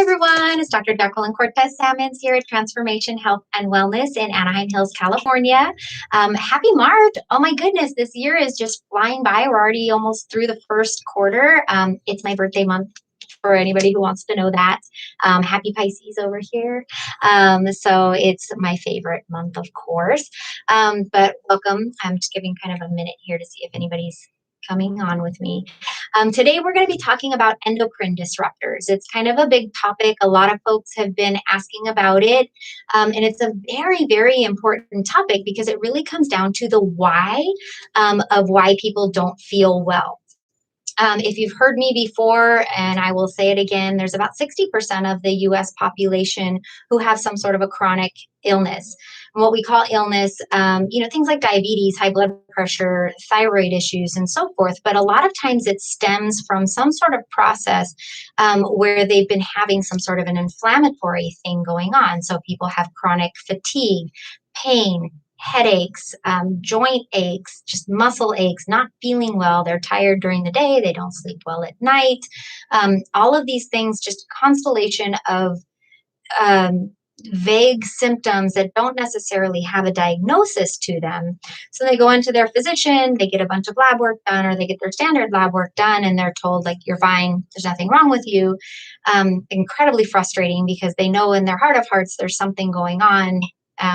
everyone, it's Dr. Jacqueline Cortez Salmons here at Transformation Health and Wellness in Anaheim Hills, California. Happy March. Oh my goodness, this year is just flying by. We're already almost through the first quarter. It's my birthday month for anybody who wants to know that. Happy Pisces over here. So it's my favorite month, of course. But welcome. I'm just giving kind of a minute here to see if anybody's coming on with me. Today, we're going to be talking about endocrine disruptors. It's kind of a big topic. A lot of folks have been asking about it. And it's a very, very important topic because it really comes down to the why of why people don't feel well. If you've heard me before, and I will say it again, there's about 60% of the US population who have some sort of a chronic illness. And what we call illness, things like diabetes, high blood pressure, thyroid issues, and so forth. But a lot of times it stems from some sort of process where they've been having some sort of an inflammatory thing going on. So people have chronic fatigue, pain, headaches, joint aches, just muscle aches, not feeling well. They're tired during the day. They don't sleep well at night. All of these things, just constellation of vague symptoms that don't necessarily have a diagnosis to them. So they go into their physician, they get a bunch of lab work done, or they get their standard lab work done, and they're told, like, you're fine, there's nothing wrong with you. Incredibly frustrating because they know in their heart of hearts there's something going on,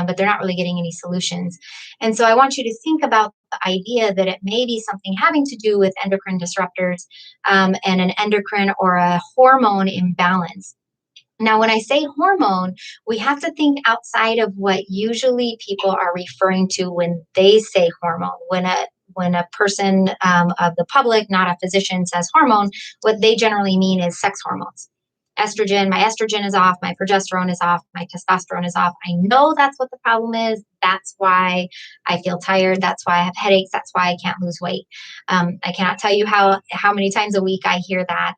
but they're not really getting any solutions. And so I want you to think about the idea that it may be something having to do with endocrine disruptors and an endocrine or a hormone imbalance. Now, when I say hormone, we have to think outside of what usually people are referring to when they say hormone. When a person of the public, not a physician, says hormone, what they generally mean is sex hormones. Estrogen, my estrogen is off, my progesterone is off, my testosterone is off. I know that's what the problem is. That's why I feel tired. That's why I have headaches. That's why I can't lose weight. I cannot tell you how many times a week I hear that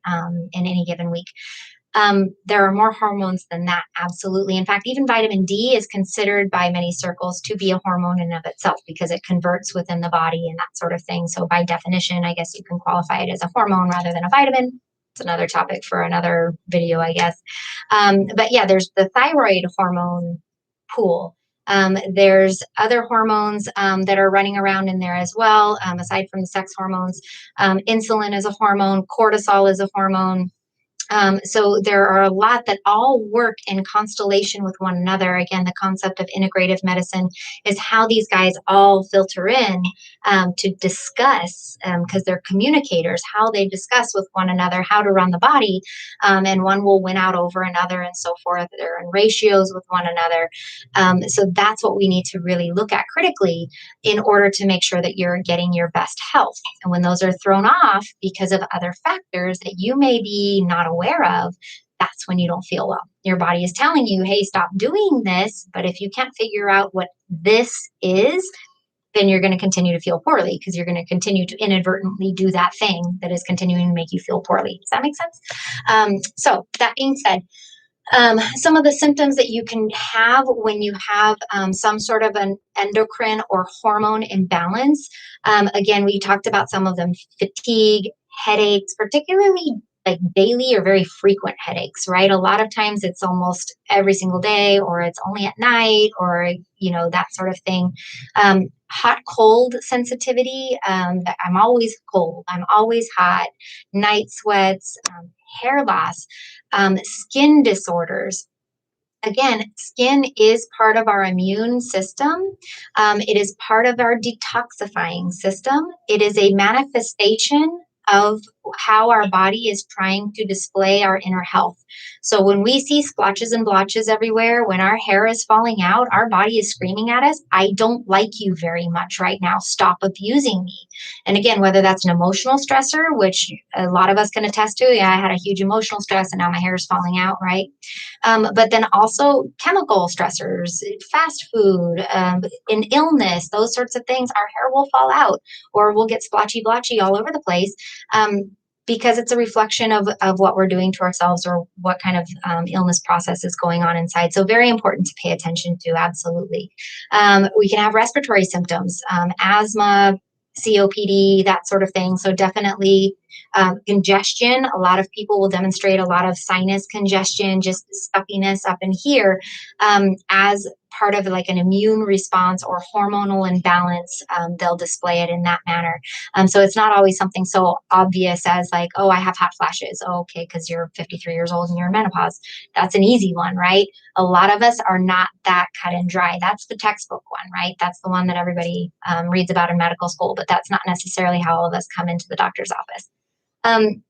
in any given week. There are more hormones than that, absolutely. In fact, even vitamin D is considered by many circles to be a hormone in and of itself because it converts within the body and that sort of thing. So by definition, I guess you can qualify it as a hormone rather than a vitamin. It's another topic for another video, I guess. But yeah, there's the thyroid hormone pool. There's other hormones that are running around in there as well, aside from the sex hormones. Insulin is a hormone, cortisol is a hormone. So there are a lot that all work in constellation with one another. Again, the concept of integrative medicine is how these guys all filter in to discuss, because they're communicators, how they discuss with one another how to run the body, and one will win out over another and so forth. They're in ratios with one another. So that's what we need to really look at critically in order to make sure that you're getting your best health. And when those are thrown off because of other factors that you may be not aware of, that's when you don't feel well. Your body is telling you, hey, stop doing this. But if you can't figure out what this is, then you're going to continue to feel poorly because you're going to continue to inadvertently do that thing that is continuing to make you feel poorly. Does that make sense? So that being said, some of the symptoms that you can have when you have some sort of an endocrine or hormone imbalance, again, we talked about some of them: fatigue, headaches, particularly like daily or very frequent headaches, right? A lot of times it's almost every single day, or it's only at night, or, that sort of thing. Hot, cold sensitivity. I'm always cold. I'm always hot. Night sweats, hair loss, skin disorders. Again, skin is part of our immune system. It is part of our detoxifying system. It is a manifestation of how our body is trying to display our inner health. So when we see splotches and blotches everywhere, when our hair is falling out, our body is screaming at us, I don't like you very much right now. Stop abusing me. And again, whether that's an emotional stressor, which a lot of us can attest to, yeah, I had a huge emotional stress and now my hair is falling out, right? But then also chemical stressors, fast food, an illness, those sorts of things, our hair will fall out or we'll get splotchy, blotchy all over the place. Because it's a reflection of what we're doing to ourselves or what kind of illness process is going on inside. So very important to pay attention to, absolutely. We can have respiratory symptoms, asthma, COPD, that sort of thing. So definitely Congestion, a lot of people will demonstrate a lot of sinus congestion, just stuffiness up in here, as part of like an immune response or hormonal imbalance. They'll display it in that manner. So it's not always something so obvious as like, oh, I have hot flashes. Oh, okay, because you're 53 years old and you're in menopause. That's an easy one, right? A lot of us are not that cut and dry. That's the textbook one, right? That's the one that everybody reads about in medical school, but that's not necessarily how all of us come into the doctor's office. Um,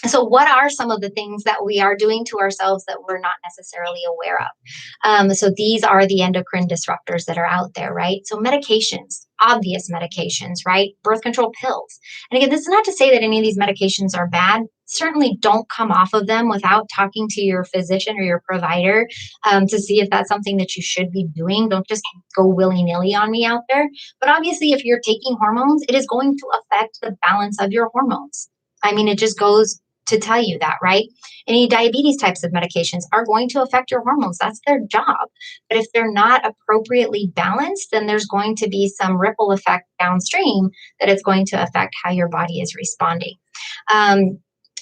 so what are some of the things that we are doing to ourselves that we're not necessarily aware of? So these are the endocrine disruptors that are out there, right? So medications, obvious medications, right? Birth control pills. And again, this is not to say that any of these medications are bad. Certainly don't come off of them without talking to your physician or your provider to see if that's something that you should be doing. Don't just go willy-nilly on me out there. But obviously, if you're taking hormones, it is going to affect the balance of your hormones. I mean, it just goes to tell you that, right? Any diabetes types of medications are going to affect your hormones. That's their job. But if they're not appropriately balanced, then there's going to be some ripple effect downstream that it's going to affect how your body is responding.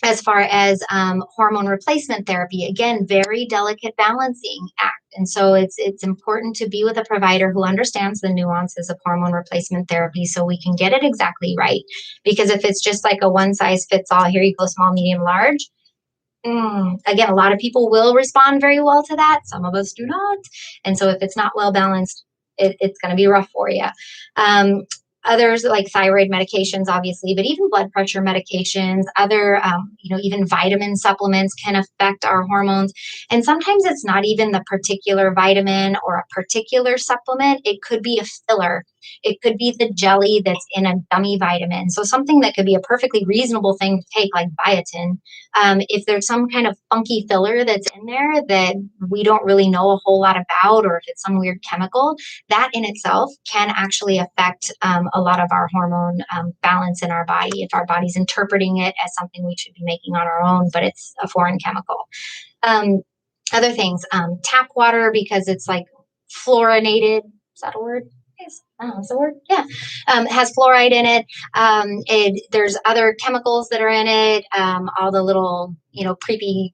As far as hormone replacement therapy, again, very delicate balancing act. And so it's important to be with a provider who understands the nuances of hormone replacement therapy so we can get it exactly right. Because if it's just like a one size fits all, here you go, small, medium, large, again, a lot of people will respond very well to that. Some of us do not. And so if it's not well balanced, it's going to be rough for you. Others like thyroid medications, obviously, but even blood pressure medications, other, even vitamin supplements can affect our hormones. And sometimes it's not even the particular vitamin or a particular supplement. It could be a filler. It could be the jelly that's in a gummy vitamin. So something that could be a perfectly reasonable thing to take, like biotin. If there's some kind of funky filler that's in there that we don't really know a whole lot about, or if it's some weird chemical, that in itself can actually affect a lot of our hormone balance in our body if our body's interpreting it as something we should be making on our own, but it's a foreign chemical. Other things, tap water, because it's like fluorinated. Is that a word? Yes. Oh, that's a word. Yeah. It has fluoride in it. There's other chemicals that are in it. All the little, creepy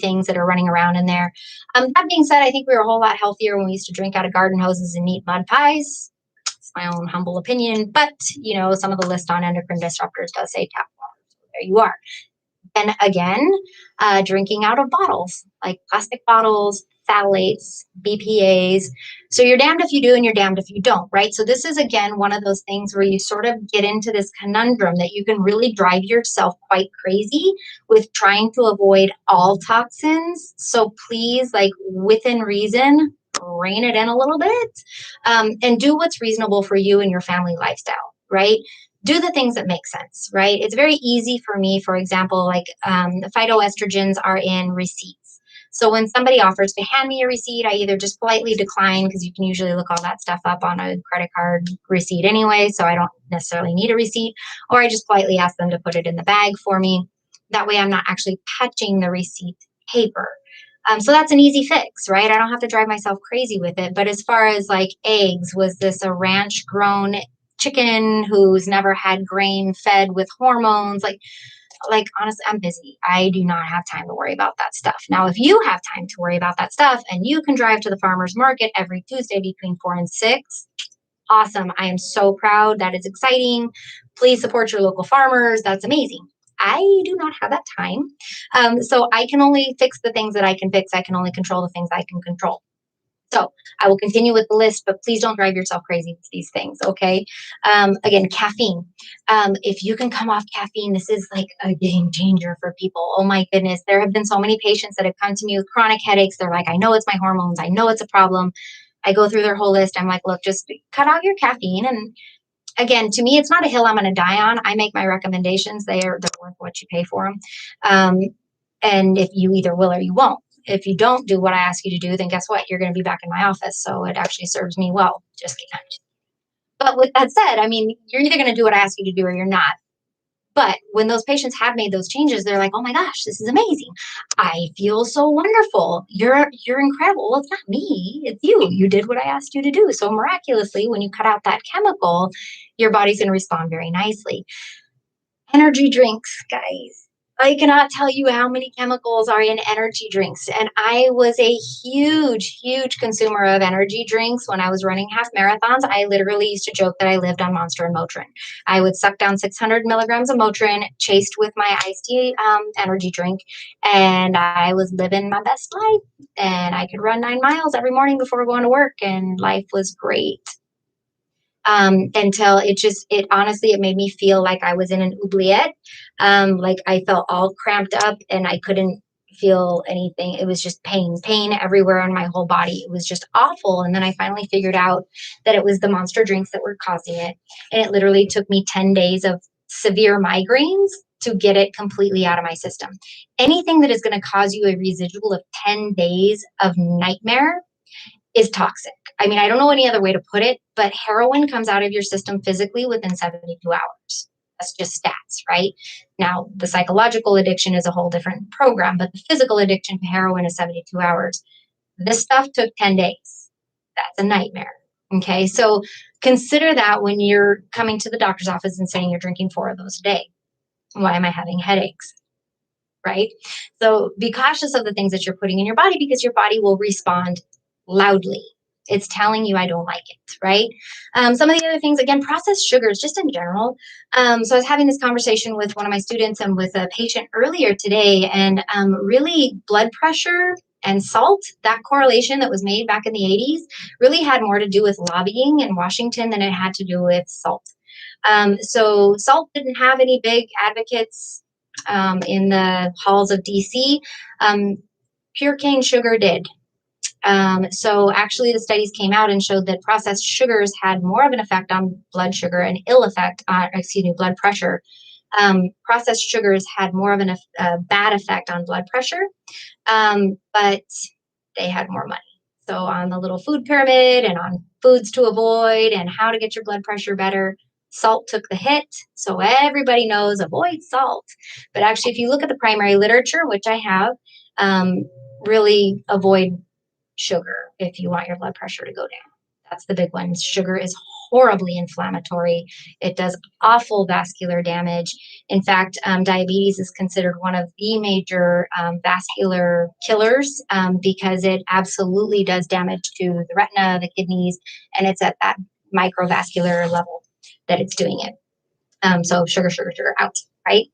things that are running around in there. That being said, I think we were a whole lot healthier when we used to drink out of garden hoses and eat mud pies. It's my own humble opinion, but some of the list on endocrine disruptors does say tap water. So there you are. And again, drinking out of bottles, like plastic bottles, phthalates, BPAs. So you're damned if you do and you're damned if you don't, right? So this is, again, one of those things where you sort of get into this conundrum that you can really drive yourself quite crazy with trying to avoid all toxins. So please, like within reason, rein it in a little bit and do what's reasonable for you and your family lifestyle, right? Do the things that make sense, right? It's very easy for me, for example, like the phytoestrogens are in receipts. So when somebody offers to hand me a receipt, I either just politely decline, because you can usually look all that stuff up on a credit card receipt anyway, so I don't necessarily need a receipt, or I just politely ask them to put it in the bag for me. That way I'm not actually touching the receipt paper. So that's an easy fix, right? I don't have to drive myself crazy with it. But as far as like eggs, was this a ranch grown chicken who's never had grain fed with hormones? Like honestly, I'm busy. I do not have time to worry about that stuff. Now, if you have time to worry about that stuff and you can drive to the farmer's market every Tuesday between 4 and 6, awesome. I am so proud. That is exciting. Please support your local farmers. That's amazing. I do not have that time. So I can only fix the things that I can fix. I can only control the things I can control. So I will continue with the list, but please don't drive yourself crazy with these things, okay? Again, caffeine. If you can come off caffeine, this is like a game changer for people. Oh my goodness. There have been so many patients that have come to me with chronic headaches. They're like, I know it's my hormones. I know it's a problem. I go through their whole list. I'm like, look, just cut out your caffeine. And again, to me, it's not a hill I'm going to die on. I make my recommendations. They're worth what you pay for them. And if you either will or you won't. If you don't do what I ask you to do, then guess what? You're going to be back in my office. So it actually serves me well. Just kidding. But with that said, I mean, you're either going to do what I ask you to do or you're not. But when those patients have made those changes, they're like, oh my gosh, this is amazing. I feel so wonderful. You're incredible. Well, it's not me. It's you. You did what I asked you to do. So miraculously, when you cut out that chemical, your body's going to respond very nicely. Energy drinks, guys. I cannot tell you how many chemicals are in energy drinks. And I was a huge, huge consumer of energy drinks when I was running half marathons. I literally used to joke that I lived on Monster and Motrin. I would suck down 600 milligrams of Motrin, chased with my iced tea energy drink, and I was living my best life. And I could run 9 miles every morning before going to work, and life was great. Until it honestly, it made me feel like I was in an oubliette. Like I felt all cramped up and I couldn't feel anything. It was just pain everywhere on my whole body. It was just awful. And then I finally figured out that it was the monster drinks that were causing it. And it literally took me 10 days of severe migraines to get it completely out of my system. Anything that is going to cause you a residual of 10 days of nightmare is toxic. I mean, I don't know any other way to put it, but heroin comes out of your system physically within 72 hours. That's just stats, right? Now, the psychological addiction is a whole different program, but the physical addiction to heroin is 72 hours. This stuff took 10 days. That's a nightmare. Okay, so consider that when you're coming to the doctor's office and saying you're drinking 4 of those a day. Why am I having headaches? Right? So be cautious of the things that you're putting in your body because your body will respond loudly. It's telling you I don't like it, right? Some of the other things, again, processed sugars, just in general. So I was having this conversation with one of my students and with a patient earlier today, and really blood pressure and salt, that correlation that was made back in the 80s really had more to do with lobbying in Washington than it had to do with salt. So salt didn't have any big advocates in the halls of DC. Pure cane sugar did. So actually the studies came out and showed that processed sugars had more of an effect on blood sugar and blood pressure. Processed sugars had more of a bad effect on blood pressure, but they had more money. So on the little food pyramid and on foods to avoid and how to get your blood pressure better, salt took the hit. So everybody knows avoid salt. But actually, if you look at the primary literature, which I have, really avoid sugar if you want your blood pressure to go down. That's the big one. Sugar is horribly inflammatory. It does awful vascular damage. In fact, diabetes is considered one of the major vascular killers because it absolutely does damage to the retina, the kidneys, and it's at that microvascular level that it's doing it. So sugar out, right?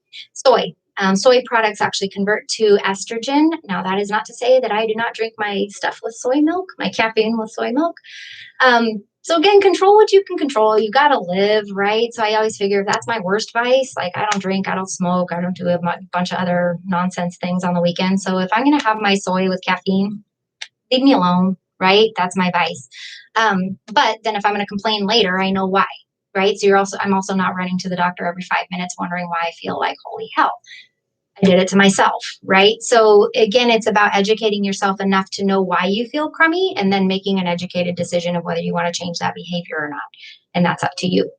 Soy products actually convert to estrogen. Now, that is not to say that I do not drink my stuff with soy milk, my caffeine with soy milk. So again, control what you can control. You got to live, right? So I always figure if that's my worst vice, like I don't drink, I don't smoke, I don't do a bunch of other nonsense things on the weekend. So if I'm going to have my soy with caffeine, leave me alone, right? That's my vice. But then if I'm going to complain later, I know why. Right. So I'm also not running to the doctor every 5 minutes wondering why I feel like holy hell. I did it to myself. Right. So again, it's about educating yourself enough to know why you feel crummy and then making an educated decision of whether you want to change that behavior or not. And that's up to you.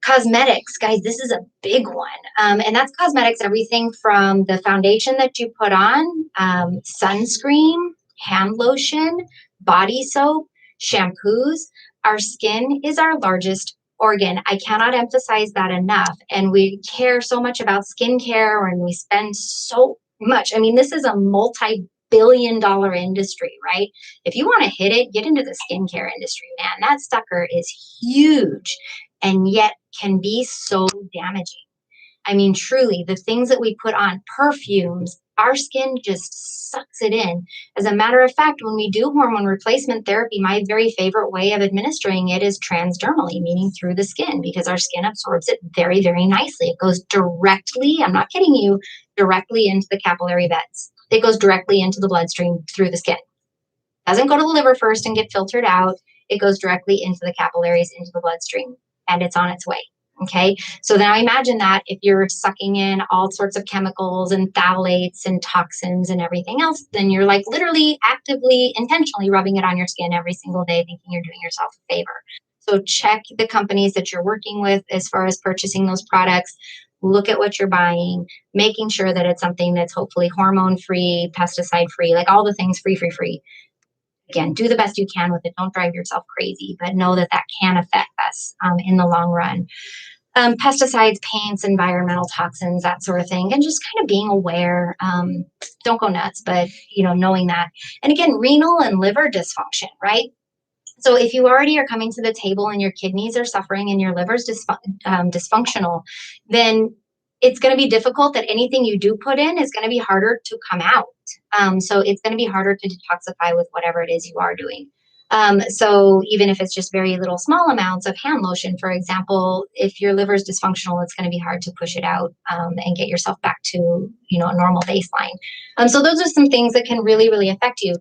Cosmetics, guys, this is a big one. And that's cosmetics, everything from the foundation that you put on, sunscreen, hand lotion, body soap, shampoos. Our skin is our largest organ. I cannot emphasize that enough. And we care so much about skincare and we spend so much. I mean, this is a multi-billion-dollar industry, right? If you want to hit it, get into the skincare industry, man. That sucker is huge and yet can be so damaging. I mean, truly, the things that we put on, perfumes, our skin just sucks it in. As a matter of fact, when we do hormone replacement therapy, my very favorite way of administering it is transdermally, meaning through the skin, because our skin absorbs it very, very nicely. It goes directly, I'm not kidding you, directly into the capillary beds. It goes directly into the bloodstream through the skin. It doesn't go to the liver first and get filtered out. It goes directly into the capillaries, into the bloodstream, and it's on its way. Okay. So now imagine that if you're sucking in all sorts of chemicals and phthalates and toxins and everything else, then you're like literally actively, intentionally rubbing it on your skin every single day, thinking you're doing yourself a favor. So check the companies that you're working with as far as purchasing those products. Look at what you're buying, making sure that it's something that's hopefully hormone free, pesticide free, like all the things free. Again, do the best you can with it. Don't drive yourself crazy, but know that that can affect us in the long run. Pesticides, paints, environmental toxins, that sort of thing, and just kind of being aware. Don't go nuts, but knowing that. And again, renal and liver dysfunction, right? So if you already are coming to the table and your kidneys are suffering and your liver's dysfunctional, then it's going to be difficult that anything you do put in is going to be harder to come out. So it's going to be harder to detoxify with whatever it is you are doing. So even if it's just very little small amounts of hand lotion, for example, if your liver is dysfunctional, it's going to be hard to push it out and get yourself back to a normal baseline. So those are some things that can really, really affect you.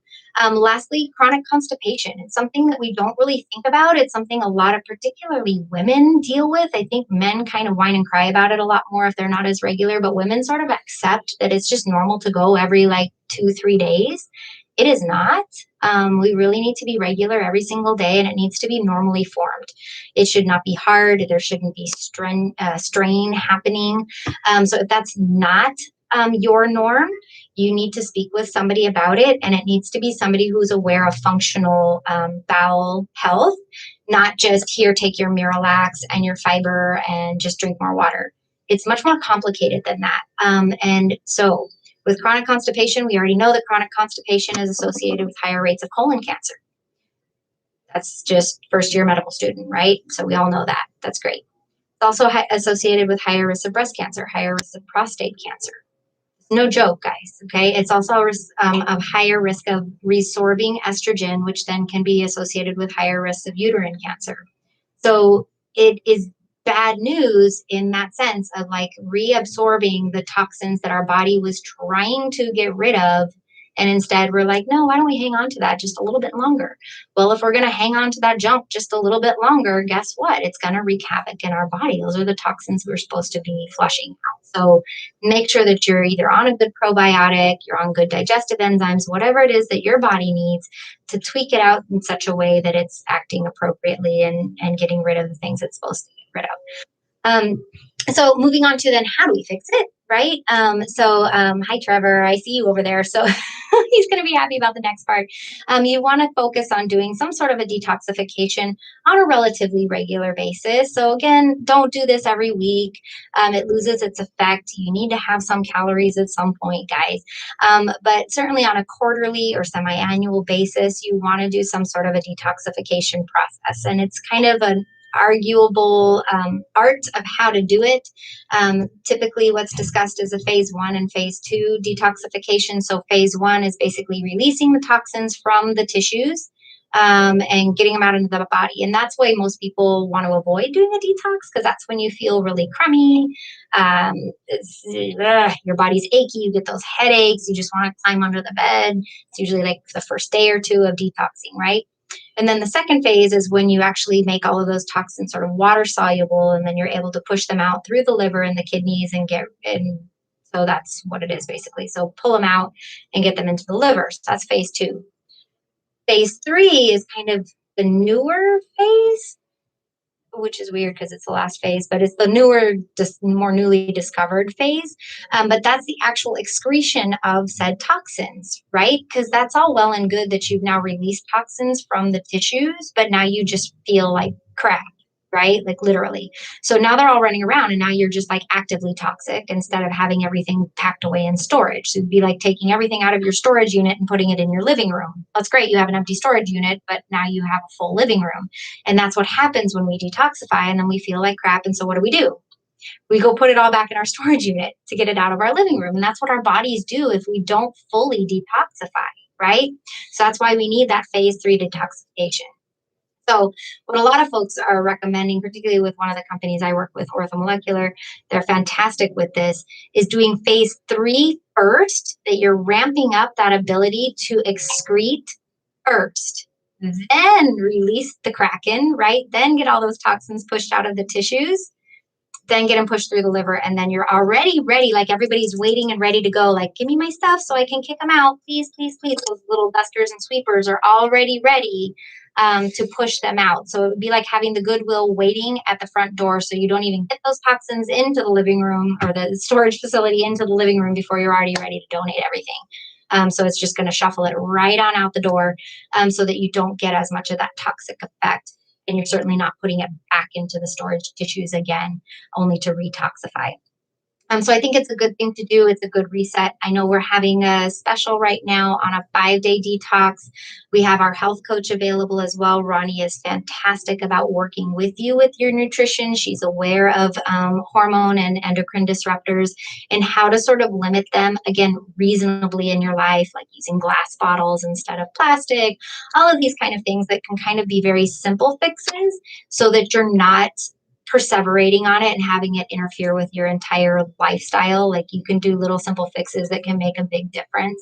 Lastly, chronic constipation. It's something that we don't really think about. It's something a lot of particularly women deal with. I think men kind of whine and cry about it a lot more if they're not as regular, but women sort of accept that it's just normal to go every like 2-3 days. It is not. We really need to be regular every single day, and it needs to be normally formed. It should not be hard. There shouldn't be strain happening. So if that's not your norm, you need to speak with somebody about it, and it needs to be somebody who's aware of functional bowel health, not just here, take your Miralax and your fiber and just drink more water. It's much more complicated than that. And so with chronic constipation, we already know that chronic constipation is associated with higher rates of colon cancer. That's just first-year medical student, right? So we all know that. That's great. It's also associated with higher risk of breast cancer, higher risk of prostate cancer. No joke, guys. Okay. It's also a higher risk of resorbing estrogen, which then can be associated with higher risks of uterine cancer. So it is bad news in that sense of like reabsorbing the toxins that our body was trying to get rid of. And instead we're like, no, why don't we hang on to that just a little bit longer? Well, if we're going to hang on to that junk just a little bit longer, guess what? It's going to wreak havoc in our body. Those are the toxins we're supposed to be flushing out. So make sure that you're either on a good probiotic, you're on good digestive enzymes, whatever it is that your body needs to tweak it out in such a way that it's acting appropriately and getting rid of the things it's supposed to get rid of. So moving on to then, how do we fix it, right? Hi, Trevor. I see you over there. So he's going to be happy about the next part. You want to focus on doing some sort of a detoxification on a relatively regular basis. So again, don't do this every week. It loses its effect. You need to have some calories at some point, guys. But certainly on a quarterly or semi-annual basis, you want to do some sort of a detoxification process. And it's kind of an arguable art of how to do it. Typically what's discussed is a phase 1 and phase 2 detoxification. So phase 1 is basically releasing the toxins from the tissues and getting them out into the body. And that's why most people want to avoid doing a detox, because that's when you feel really crummy. Your body's achy. You get those headaches. You just want to climb under the bed. It's usually like the first day or two of detoxing, right? And then the second phase is when you actually make all of those toxins sort of water soluble, and then you're able to push them out through the liver and the kidneys and so that's what it is basically. So pull them out and get them into the liver. So that's phase 2. Phase 3 is kind of the newer phase, which is weird because it's the last phase, but it's the newer, just more newly discovered phase. But that's the actual excretion of said toxins, right? Because that's all well and good that you've now released toxins from the tissues, but now you just feel like crap, right? Like literally. So now they're all running around, and now you're just like actively toxic instead of having everything packed away in storage. So it'd be like taking everything out of your storage unit and putting it in your living room. That's great. You have an empty storage unit, but now you have a full living room. And that's what happens when we detoxify, and then we feel like crap. And so what do? We go put it all back in our storage unit to get it out of our living room. And that's what our bodies do if we don't fully detoxify, right? So that's why we need that phase 3 detoxification. So what a lot of folks are recommending, particularly with one of the companies I work with, Orthomolecular, they're fantastic with this, is doing phase 3 first, that you're ramping up that ability to excrete first, then release the Kraken, right? Then get all those toxins pushed out of the tissues, then get them pushed through the liver, and then you're already ready, like everybody's waiting and ready to go, like, give me my stuff so I can kick them out, please, please, please. Those little dusters and sweepers are already ready to push them out. So it would be like having the Goodwill waiting at the front door, so you don't even get those toxins into the living room or the storage facility into the living room before you're already ready to donate everything. So it's just going to shuffle it right on out the door so that you don't get as much of that toxic effect. and you're certainly not putting it back into the storage tissues again, only to retoxify. So I think it's a good thing to do. It's a good reset. I know we're having a special right now on a 5-day detox. We have our health coach available as well. Ronnie is fantastic about working with you with your nutrition. She's aware of hormone and endocrine disruptors and how to sort of limit them, again, reasonably in your life, like using glass bottles instead of plastic, all of these kind of things that can kind of be very simple fixes so that you're not perseverating on it and having it interfere with your entire lifestyle. Like you can do little simple fixes that can make a big difference.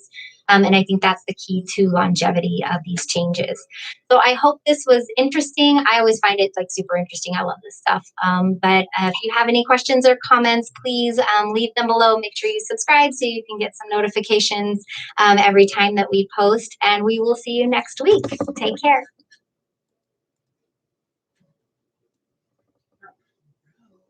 And I think that's the key to longevity of these changes. So I hope this was interesting. I always find it like super interesting. I love this stuff. But if you have any questions or comments, please leave them below. Make sure you subscribe so you can get some notifications every time that we post. And we will see you next week. Take care.